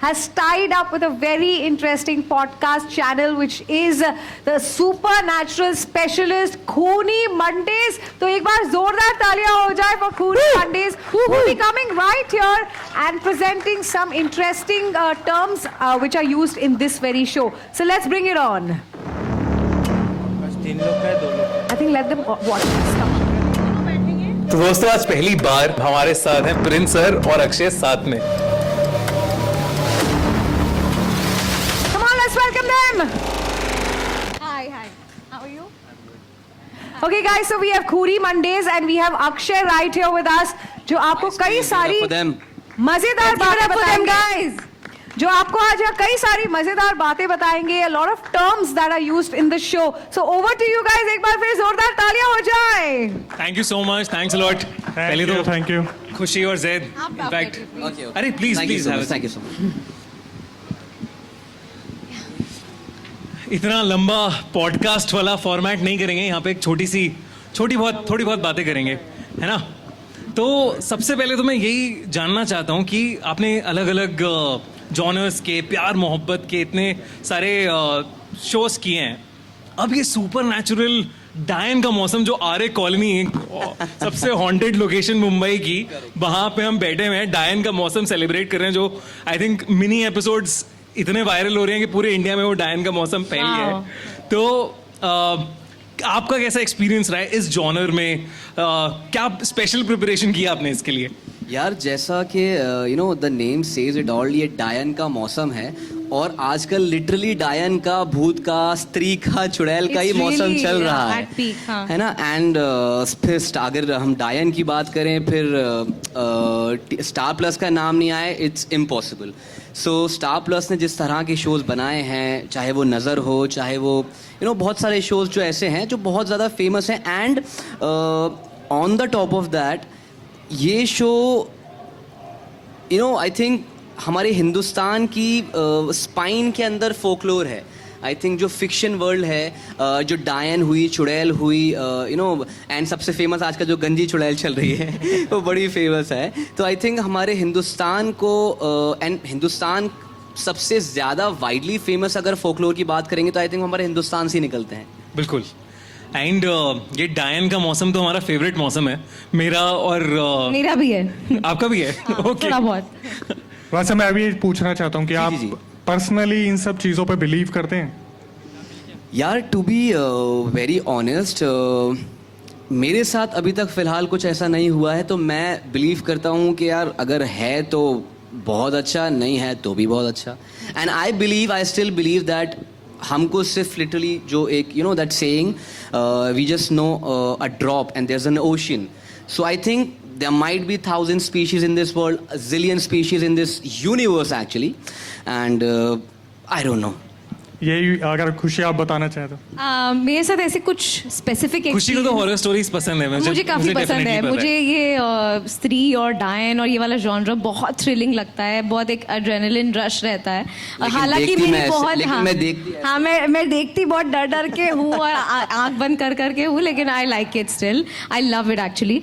has tied up with a very interesting podcast channel, which is the supernatural specialist Khooni Mondays. तो एक बार जोरदार तालियां हो जाए for Khooni Mondays, who will be coming right here and presenting some interesting terms which are used in this very show. So let's bring it on. I think let them watch this. Come on. तो दोस्तों आज पहली बार हमारे साथ हैं Prince sir और अक्षय साथ में. Come on, let's welcome them. Hi. How are you? Okay, guys. So we have Khooni Mondays and we have Akshay right here with us, जो आपको कई सारी मजेदार बातें बताएंगे. Guys. जो आपको आज यहाँ कई सारी मजेदार बातें बताएंगे. A lot of terms that are used in the show. So over to you guys. एक बार फिर जोरदार तालियां हो जाए. Thank you so much. Thanks a lot. पहले तो थैंक यू खुशी और जैद इनफैक्ट. अरे please thank you so much. इतना लंबा पॉडकास्ट वाला फॉर्मेट नहीं करेंगे. यहाँ पे एक थोड़ी बहुत बातें करेंगे, है ना. तो सबसे पहले तो मैं यही जानना चाहता हूँ कि आपने अलग अलग जॉनर्स के, प्यार मोहब्बत के इतने सारे शोज किए हैं. अब ये सुपर नेचुरल डायन का मौसम, जो आर्य कॉलोनी, सबसे हॉन्टेड लोकेशन मुंबई की, वहाँ पे हम बैठे हुए हैं, डायन का मौसम सेलिब्रेट कर रहे हैं. जो आई थिंक मिनी एपिसोड्स इतने वायरल हो रहे हैं कि पूरे इंडिया में वो डायन का मौसम फैल गया है. तो आपका कैसा एक्सपीरियंस रहा है इस जॉनर में? क्या स्पेशल प्रिपरेशन किया आपने इसके लिए? यार जैसा कि you know the name says it all, ये डायन का मौसम है और आजकल लिटरली डायन का, भूत का, स्त्री का, चुड़ैल का ही मौसम चल रहा है, है ना. एंड फिर अगर हम डायन की बात करें, फिर स्टार प्लस का नाम नहीं आए, it's impossible. So star plus ने जिस तरह के शोज़ बनाए हैं, चाहे वो नज़र हो, चाहे वो यू नो बहुत सारे शोज़ जो ऐसे हैं जो बहुत ज़्यादा फेमस हैं. And on the top of that ये show you know I think हमारे हिंदुस्तान की स्पाइन के अंदर फोकलोर है. आई थिंक जो फिक्शन वर्ल्ड है, जो डायन हुई, चुड़ैल हुई, यू नो, एंड सबसे फेमस आज का जो गंजी चुड़ैल चल रही है वो बड़ी फेमस है. तो आई थिंक हमारे हिंदुस्तान को एंड हिंदुस्तान सबसे ज़्यादा वाइडली फेमस अगर फोकलोर की बात करेंगे तो आई थिंक हमारे हिंदुस्तान से ही निकलते हैं. बिल्कुल. एंड ये डायन का मौसम तो हमारा फेवरेट मौसम है, मेरा और मेरा भी है. आपका भी है? ओके. थोड़ा बहुत. वैसे मैं अभी पूछना चाहता हूँ कि आप पर्सनली इन सब चीज़ों पे बिलीव करते हैं? यार टू बी वेरी ऑनेस्ट, मेरे साथ अभी तक फ़िलहाल कुछ ऐसा नहीं हुआ है. तो मैं बिलीव करता हूँ कि यार अगर है तो बहुत अच्छा, नहीं है तो भी बहुत अच्छा. And I still believe that हमको सिर्फ लिटरली जो एक you know that saying, we just know a drop and there is an ocean. So I think there might be 1,000 species in this world, a zillion species in this universe actually, and I don't know. यही अगर खुशी आप बताना चाहें तो. मेरे साथ ऐसे कुछ स्पेसिफिक खुशी को तो हॉरर स्टोरीज पसंद है. मुझे काफी पसंद है. मुझे ये स्त्री और डायन और ये वाला जॉनर बहुत थ्रिलिंग लगता है. बहुत एक एड्रेनलिन रश रहता है. हालांकि मेरी बहुत मैं देखती बहुत डर के हूँ और आंख बंद कर हूँ, लेकिन I like it still. I love it actually.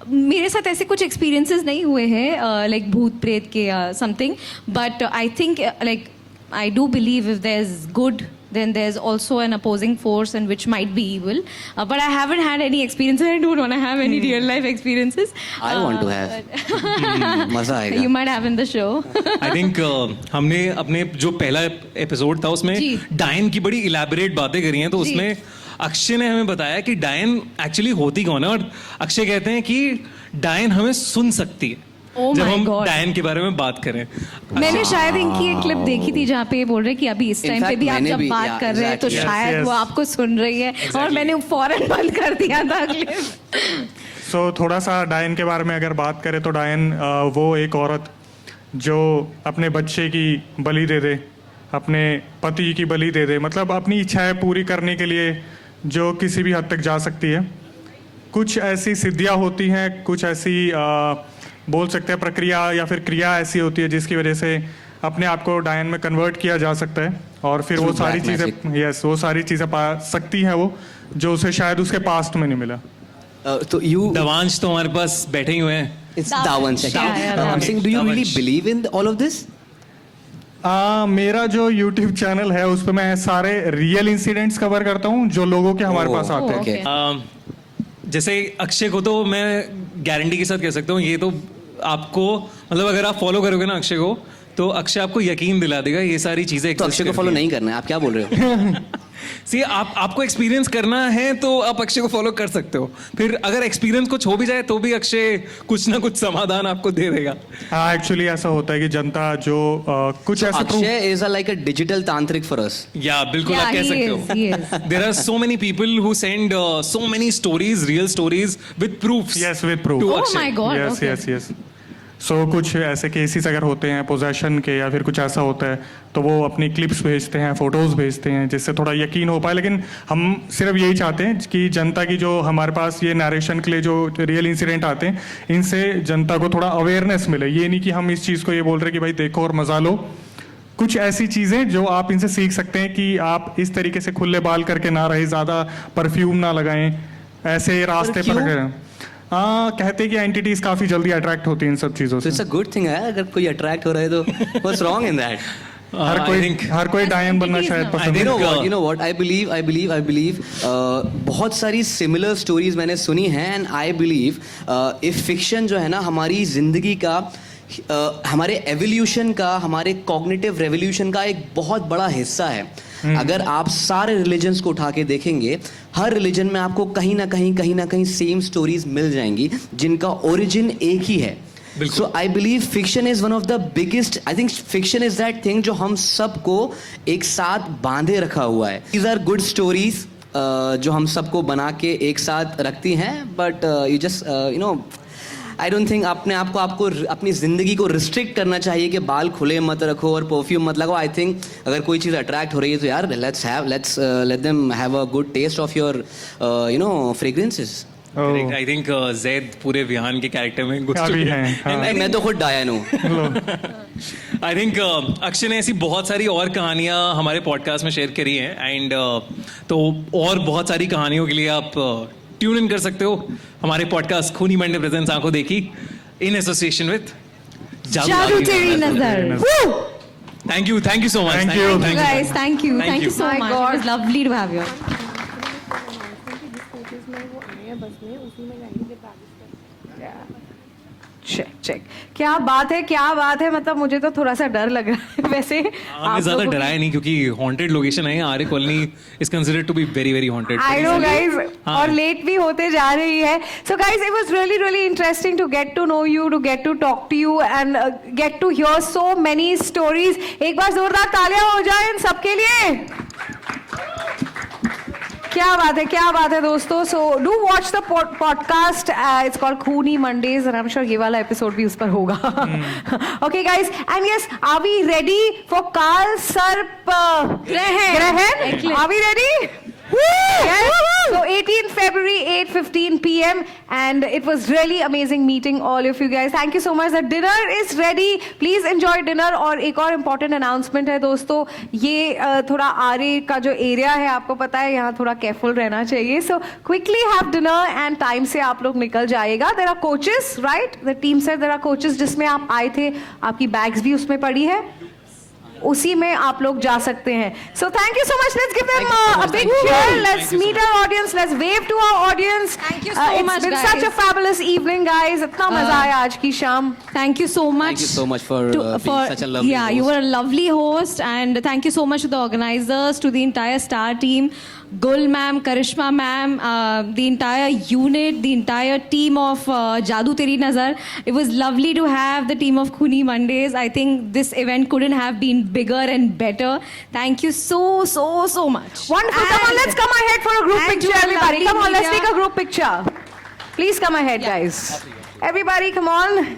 मेरे साथ ऐसे कुछ एक्सपीरियंसेस नहीं हुए हैं लाइक भूत प्रेत के something, but I think like I do believe if there's good, then there's also an opposing force and which might be evil. But I haven't had any experiences. I don't want to have any real life experiences. I want to have. मजा आएगा. You might have in the show. I think हमने अपने जो पहला episode था उसमें डायन की बड़ी इलैबोरेट बातें करी हैं. तो उसमें अक्षय ने हमें बताया कि डायन एक्चुअली होती कौन है. और अक्षय कहते हैं कि डायन हमें सुन सकती है. जब हम डायन के बारे में बात करें. मैंने शायद इनकी एक क्लिप देखी थी जहाँ पे बोल रहे कि अभी इस टाइम पे भी आप जब बात कर रहे हैं तो शायद वो आपको सुन रही है. और मैंने फौरन बंद कर दिया था क्लिप. सो थोड़ा सा डायन के बारे में अगर बात करें तो डायन वो एक औरत जो अपने बच्चे की बलि दे दे, अपने पति की बलि दे दे, मतलब अपनी इच्छाएं पूरी करने के लिए जो किसी भी हद तक जा सकती है. कुछ ऐसी सिद्धियाँ होती हैं, कुछ ऐसी बोल सकते हैं प्रक्रिया या फिर क्रिया ऐसी होती है जिसकी वजह से अपने आप को डायन में कन्वर्ट किया जा सकता है. और फिर वो सारी चीज़ें वो सारी चीज़ें पा सकती हैं वो, जो उसे शायद उसके पास्ट में नहीं मिला. तो यू दवांश तो हमारे पास बैठे ही हुए हैं. It's Davansh. I'm saying, do you really believe in all of this? मेरा जो YouTube चैनल है उस पर मैं सारे रियल इंसिडेंट्स कवर करता हूँ जो लोगों के हमारे पास आते हैं। okay. जैसे अक्षय को तो मैं गारंटी के साथ कह सकता हूँ, ये तो आपको मतलब अगर आप फॉलो करोगे ना अक्षय को, तो अक्षय आपको यकीन दिला देगा ये सारी चीजें। तो अक्षय को फॉलो नहीं करना है, आप क्या बोल रहे हो? सी आपको एक्सपीरियंस करना है तो आप अक्षय को फॉलो कर सकते हो, फिर अगर एक्सपीरियंस कुछ हो भी जाए तो भी अक्षय कुछ ना कुछ समाधान आपको दे देगा। हाँ, एक्चुअली ऐसा होता है कि जनता जो कुछ ऐसे Akshay is like a digital tantrik for us. या बिल्कुल, आप कह सकते हो। There are so many people who send so many stories, real stories with proofs. Yes, with proof. Oh my God, yes okay. Yes yes. So कुछ ऐसे cases अगर होते हैं पोजेशन के या फिर कुछ ऐसा होता है तो वो अपनी क्लिप्स भेजते हैं, फोटोज भेजते हैं, जिससे थोड़ा यकीन हो पाए। लेकिन हम सिर्फ यही चाहते हैं कि जनता की जो हमारे पास ये नरेशन के लिए जो रियल इंसिडेंट आते हैं, इनसे जनता को थोड़ा अवेयरनेस मिले। ये नहीं कि हम इस चीज़ को ये बोल रहे कि भाई देखो और मजा लो। कुछ ऐसी चीज़ें जो आप इनसे सीख सकते हैं कि आप इस तरीके से खुले बाल करके ना रहे, ज़्यादा परफ्यूम ना लगाएं, ऐसे रास्ते पर कहते हैं कि एंटिटीज काफी जल्दी अट्रैक्ट होती हैं इन सब चीजों से। इट्स अ गुड थिंग है अगर कोई अट्रैक्ट हो रहा है तो व्हाट्स रॉन्ग इन दैट? हर कोई डायन बनना शायद पसंद है। You know what? I believe बहुत सारी सिमिलर स्टोरीज मैंने सुनी हैं and I believe if fiction जो है ना हमारी जिंदगी का हमारे एवोल्यूशन का, हमारे कॉग्निटिव रेवोल्यूशन का एक बहुत बड़ा हिस्सा है। अगर आप सारे रिलीजन्स को उठा के देखेंगे, हर रिलीजन में आपको कहीं ना कहीं सेम स्टोरीज मिल जाएंगी जिनका ओरिजिन एक ही है। So I believe fiction is one of the biggest, I think fiction is that thing जो हम सबको एक साथ बांधे रखा हुआ है। दीज आर गुड स्टोरीज जो हम सबको बना के एक साथ रखती हैं, but you just you know I don't think आपको अपनी ज़िंदगी को रिस्ट्रिक्ट करना चाहिए कि बाल खुले मत रखो और परफ्यूम मत लगाओ। आई थिंक अगर कोई चीज़ अट्रैक्ट हो रही है तो यार let them have a good taste of your you know fragrances. I think Zaid पूरे विहान के कैरेक्टर में घुस चुके हैं। मैं तो खुद डायन हूँ। आई थिंक अक्षय ने ऐसी बहुत सारी और कहानियां हमारे पॉडकास्ट में शेयर करी हैं एंड तो और बहुत सारी कहानियों के लिए आप ट्यून इन कर सकते हो हमारे पॉडकास्ट खूनी मंडे प्रेजेंट्स आंखों देखी इन एसोसिएशन विद जादू तेरी नजर। Thank you so much. Thank you guys, thank you so much. It was lovely to have you. Check क्या बात है मतलब मुझे तो थोड़ा सा डर लग रहा है वैसे। हमें ज्यादा डराया नहीं क्योंकि हॉन्टेड लोकेशन है, Arya colony is considered to be very very haunted. I know guys, और लेट भी होते जा रही है। So guys, it was really interesting to get to know you, to get to talk to you and get to hear so many stories. एक बार जोरदार तालियां हो जाए इन सबके लिए। क्या बात है दोस्तों। So do watch the podcast, it's called Khooni Mondays and I am sure ये वाला एपिसोड भी उस पर होगा। Okay guys, and yes, are we ready for Kaal Sarp Grahan? Are we ready? Yes. So 18th February, 8:15 p.m. and it was really amazing meeting all of you guys. Thank you so much. The dinner is ready. Please enjoy dinner. और एक और important announcement है दोस्तों, ये थोड़ा आरे का जो area है आपको पता है, यहाँ थोड़ा केयरफुल रहना चाहिए. So quickly have dinner and time से आप लोग निकल जाएगा. There are coaches, right? The team said there are coaches जिसमें आप आए थे, आपकी बैग्स भी उसमें पड़ी है, उसी में आप लोग जा सकते हैं. So thank you so much. Let's give them a big cheer. Let's meet our audience. Let's wave to our audience. Thank you so much, It's been guys. such a fabulous evening, guys. इतना मजा आया आज की शाम. Thank you so much. Thank you so much for being such a lovely yeah, host. you were a lovely host, and thank you so much to the organizers, to the entire star team, Gul ma'am, Karishma ma'am, the entire unit, the entire team of Jadoo Teri Nazar. It was lovely to have the team of Khuni Mondays. I think this event couldn't have been bigger and better. Thank you so much. Wonderful. Come on, let's come ahead for a group and picture, to our everybody. lovely Come on, let's media. take a group picture. Please come ahead, guys. Everybody, come on.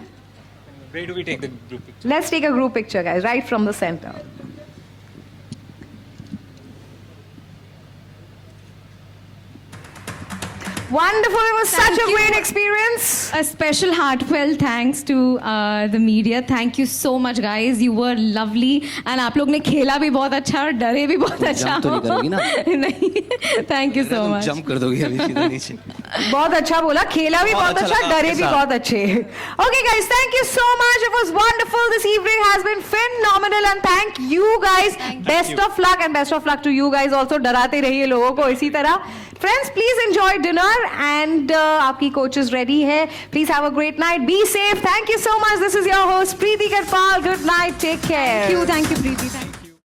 Where do we take the group picture? Let's take a group picture, guys, right from the center. Wonderful. It was Thank such a you. great experience. A special heartfelt thanks to the media. Thank you so much, guys. You were lovely. And आप लोग ने खेला भी बहुत अच्छा और डरे भी बहुत अच्छा. जंप तो नहीं करोगी ना? नहीं. Thank you so much. Jump कर दोगी अभी सीधे नीचे. बहुत अच्छा बोला, खेला भी बहुत अच्छा, डरे भी बहुत अच्छे. Okay guys, thank you so much. It was wonderful. This evening has been phenomenal and thank you guys. Best of luck and best of luck to you guys also. डराते रहिए लोगों को इसी तरह. Friends, please enjoy dinner and आपकी coaches ready है. Please have a great night. Be safe. Thank you so much. This is your host Preeti Karpal. Good night. Take care. Thank you, Preeti.